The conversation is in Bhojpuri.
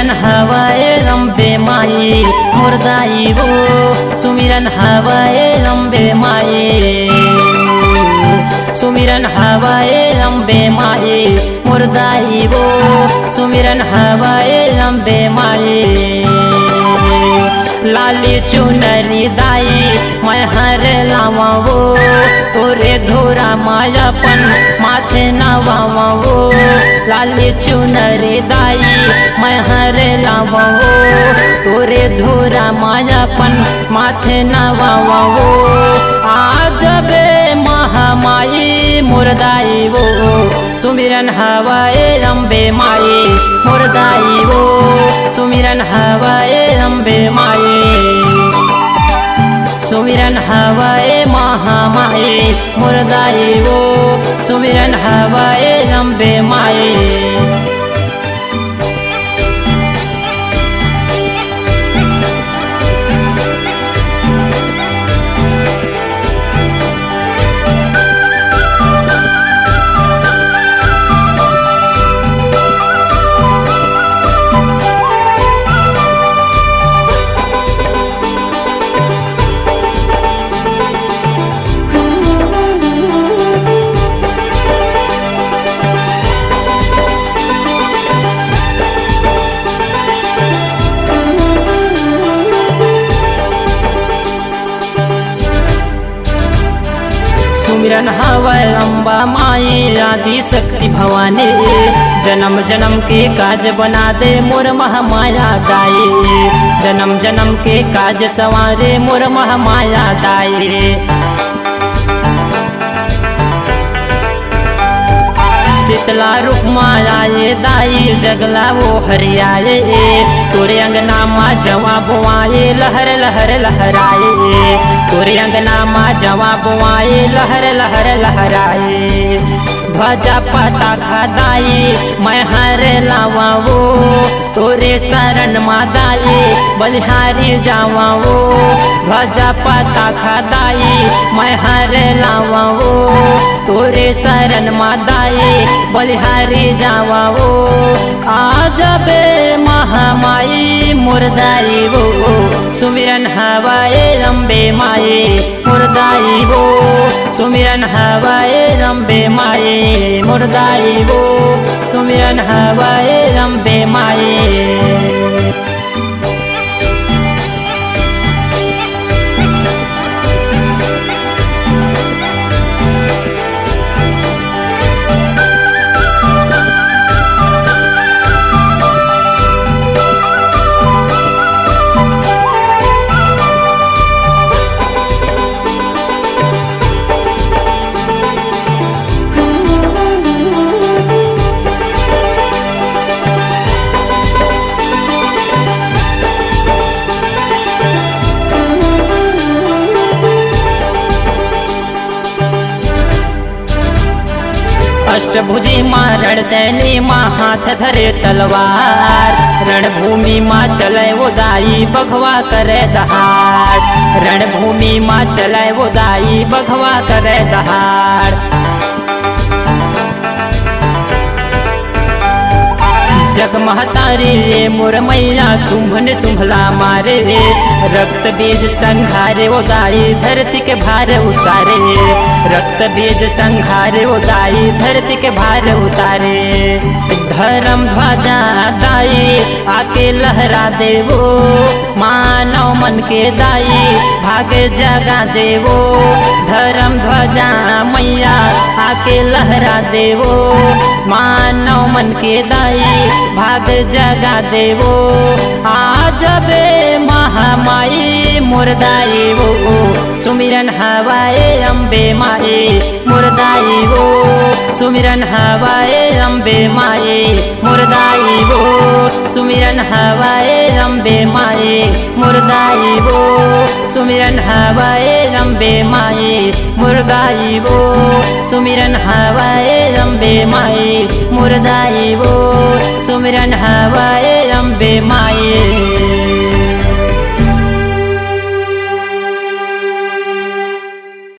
सुमिरन हवाए अम्बे माई मुर्दाई वो सुमिरन हवाए अम्बे माई सुमिरन हवाए अम्बे माई मुर्दाई वो सुमिरन हवाए अम्बे माई लाली चुनरी दाई मैं हर लावा वो तोरे धोरा मायापन माथे नवावा वो लाली चुनरी दाई मैं हर लावा वो तोरे धोरा मायापन माथे नवावा वो आज बे महामाई मुर्दाई वो सुमिरन हवाए अम्बे माई मुर्दाई वो सुमिरन हवाए अम्बे माई सुमिरन हवाए महामाई मुर्दाई वो सुमिरन हवाए अम्बे माई सुमिरन हवाए अम्बा माई आदि शक्ति भवानी जन्म जन्म के काज बना दे मोर महामाया दाई जन्म जन्म के काज सवारे मोर महामाया दाई शीतला रूप माया ये दाई जगला वो हरियाए तोरे अंगना माँ जवा बुआए लहर लहर लहराए तोरे अंगना माँ जवा बुआए लहर लहर लहराए ध्वजा पताखा दाई मैं हर लावा वो तोरे शरण मादाई बलिहारी जावा वो ध्वजा पताखा दाई मैं हर लावा वो तोरे शरण मादाई बलिहारी जावा वो आज बे महामाई मुर्दाई वो सुमिरन हवाए अम्बे माई मुर्दाई वो सुमिरन हवाए अम्बे माई मुर्दाई वो सुमिरन हवाए अम्बे माई अष्टभुजी माँ रणसैनी माँ हाथ धरे तलवार रणभूमि माँ चले वो दाई बघवा करे दहाड़ रणभूमि माँ चले वो दाई बघवा करे दहाड़ जग महतारी ये मोर मैया शुंभन शुंभला मारे रक्त बीज संघारे वो दाई धरती के भार उतारे रक्त बीज संघारे वो दाई धरती के भार उतारे धर्म ध्वजा दाई आके लहरा देवो मानव मन के दाई भाग जगा देवो धर्म ध्वजा मैया आके लहरा देवो मानव मन के दाई भाग जगा देवो आज बे महामाई मुर्दाई वो सुमिरन हवाए अम्बे माई मुर्दाई वो सुमिरन हवाए अम्बे माई मुर्दाई वो सुमिरन हवाए अम्बे माई मुर्दाई वो सुमिरन हवाए अम्बे माई मुर्दाई वो सुमिरन हवाए अम्बे माई मुर्दाई वो सुमिरन हवाए अम्बे माई।